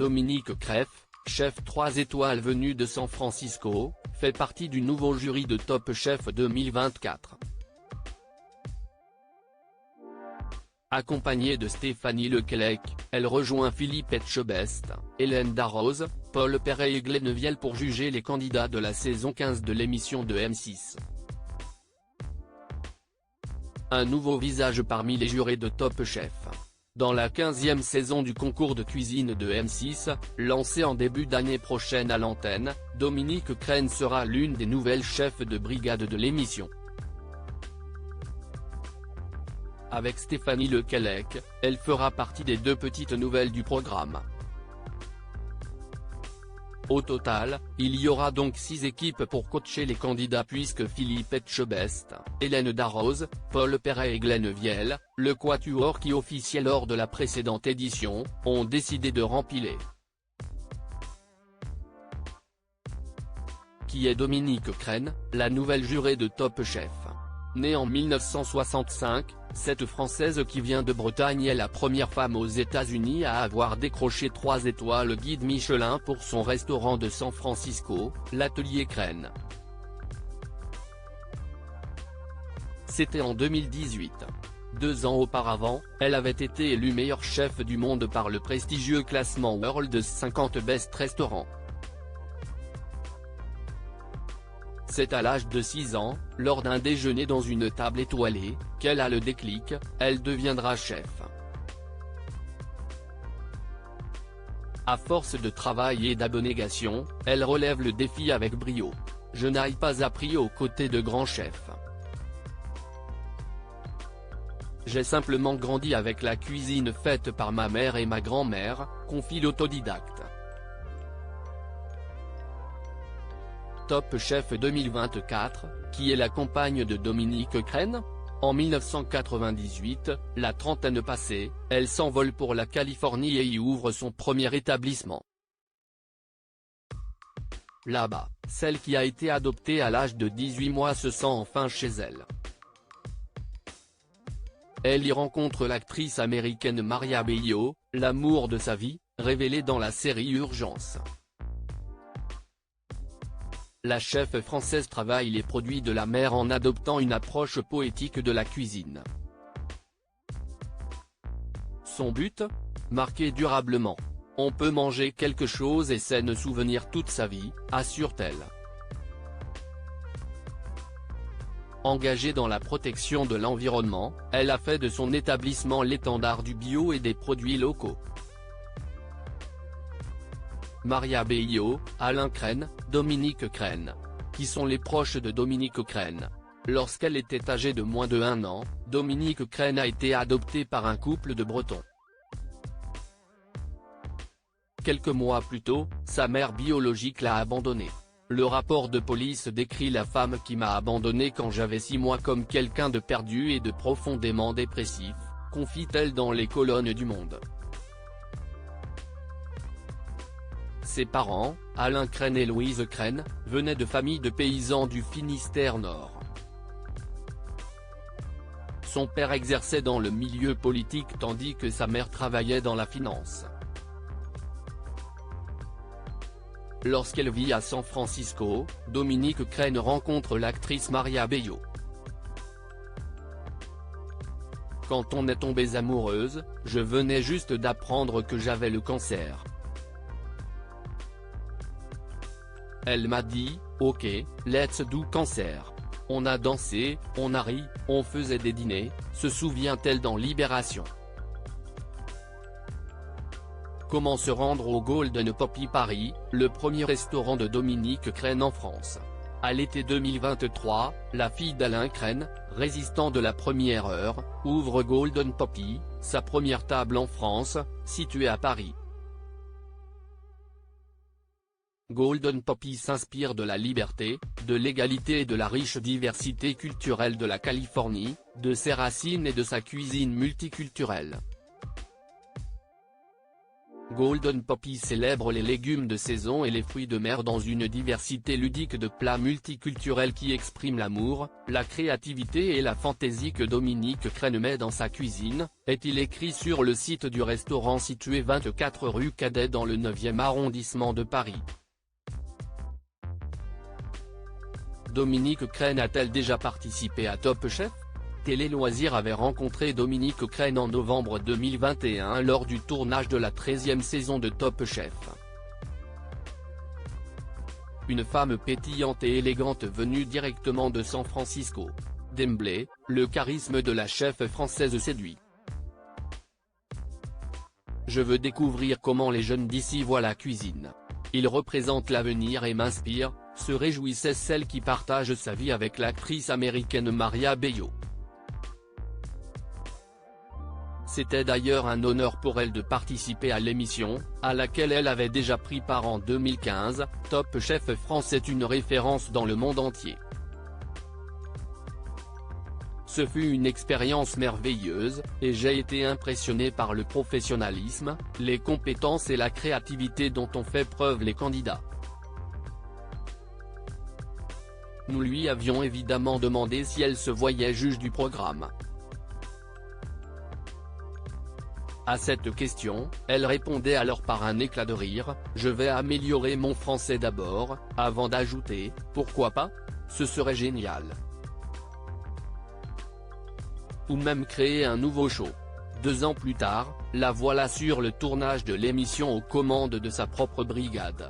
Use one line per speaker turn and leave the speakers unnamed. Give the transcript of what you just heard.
Dominique Creff, chef 3 étoiles venu de San Francisco, fait partie du nouveau jury de Top Chef 2024. Accompagnée de Stéphanie Lequelec, elle rejoint Philippe Etchebest, Hélène Darroze, Paul Perret et Glenn Vielle pour juger les candidats de la saison 15 de l'émission de M6. Un nouveau visage parmi les jurés de Top Chef. Dans la 15e saison du concours de cuisine de M6, lancé en début d'année prochaine à l'antenne, Dominique Crenn sera l'une des nouvelles chefs de brigade de l'émission. Avec Stéphanie Lequelec, elle fera partie des 2 petites nouvelles du programme. Au total, il y aura donc 6 équipes pour coacher les candidats puisque Philippe Etchebest, Hélène Darroze, Paul Perret et Glenn Vielle, le quatuor qui officiait lors de la précédente édition, ont décidé de rempiler. Qui est Dominique Crenn, la nouvelle jurée de Top Chef. Née en 1965, cette Française qui vient de Bretagne est la première femme aux États-Unis à avoir décroché 3 étoiles guide Michelin pour son restaurant de San Francisco, l'Atelier Crenn. C'était en 2018. 2 ans auparavant, elle avait été élue meilleure chef du monde par le prestigieux classement World's 50 Best Restaurants. C'est à l'âge de 6 ans, lors d'un déjeuner dans une table étoilée, qu'elle a le déclic, elle deviendra chef. À force de travail et d'abnégation, elle relève le défi avec brio. Je n'ai pas appris aux côtés de grands chefs. J'ai simplement grandi avec la cuisine faite par ma mère et ma grand-mère, confie l'autodidacte. Top Chef 2024, qui est la compagne de Dominique Crenn. En 1998, la trentaine passée, elle s'envole pour la Californie et y ouvre son premier établissement. Là-bas, celle qui a été adoptée à l'âge de 18 mois se sent enfin chez elle. Elle y rencontre l'actrice américaine Maria Bello, l'amour de sa vie, révélé dans la série Urgence. La chef française travaille les produits de la mer en adoptant une approche poétique de la cuisine. Son but ? Marquer durablement. On peut manger quelque chose et s'en souvenir toute sa vie, assure-t-elle. Engagée dans la protection de l'environnement, elle a fait de son établissement l'étendard du bio et des produits locaux. Maria Bello, Alain Crenn, Dominique Crenn. Qui sont les proches de Dominique Crenn. Lorsqu'elle était âgée de moins de 1 an, Dominique Crenn a été adoptée par un couple de Bretons. Quelques mois plus tôt, sa mère biologique l'a abandonnée. Le rapport de police décrit la femme qui m'a abandonnée quand j'avais 6 mois comme quelqu'un de perdu et de profondément dépressif, confie-t-elle dans les colonnes du Monde. Ses parents, Alain Crenn et Louise Crenn, venaient de familles de paysans du Finistère Nord. Son père exerçait dans le milieu politique tandis que sa mère travaillait dans la finance. Lorsqu'elle vit à San Francisco, Dominique Crenn rencontre l'actrice Maria Bello. Quand on est tombés amoureuses, je venais juste d'apprendre que j'avais le cancer. Elle m'a dit, ok, let's do cancer. On a dansé, on a ri, on faisait des dîners, se souvient-elle dans Libération. Comment se rendre au Golden Poppy Paris, le premier restaurant de Dominique Crenn en France. À l'été 2023, la fille d'Alain Crenn, résistant de la première heure, ouvre Golden Poppy, sa première table en France, située à Paris. Golden Poppy s'inspire de la liberté, de l'égalité et de la riche diversité culturelle de la Californie, de ses racines et de sa cuisine multiculturelle. Golden Poppy célèbre les légumes de saison et les fruits de mer dans une diversité ludique de plats multiculturels qui expriment l'amour, la créativité et la fantaisie que Dominique Crène met dans sa cuisine, est-il écrit sur le site du restaurant situé 24 rue Cadet dans le 9e arrondissement de Paris. Dominique Crène a-t-elle déjà participé à Top Chef ? Télé Loisirs avait rencontré Dominique Crène en novembre 2021 lors du tournage de la 13e saison de Top Chef. Une femme pétillante et élégante venue directement de San Francisco. D'emblée, le charisme de la chef française séduit. Je veux découvrir comment les jeunes d'ici voient la cuisine. Ils représentent l'avenir et m'inspirent, se réjouissait celle qui partage sa vie avec l'actrice américaine Maria Bello. C'était d'ailleurs un honneur pour elle de participer à l'émission, à laquelle elle avait déjà pris part en 2015, Top Chef France est une référence dans le monde entier. Ce fut une expérience merveilleuse, et j'ai été impressionné par le professionnalisme, les compétences et la créativité dont ont fait preuve les candidats. Nous lui avions évidemment demandé si elle se voyait juge du programme. À cette question, elle répondait alors par un éclat de rire, « Je vais améliorer mon français d'abord, avant d'ajouter, pourquoi pas ? Ce serait génial. » Ou même créer un nouveau show. 2 ans plus tard, la voilà sur le tournage de l'émission aux commandes de sa propre brigade.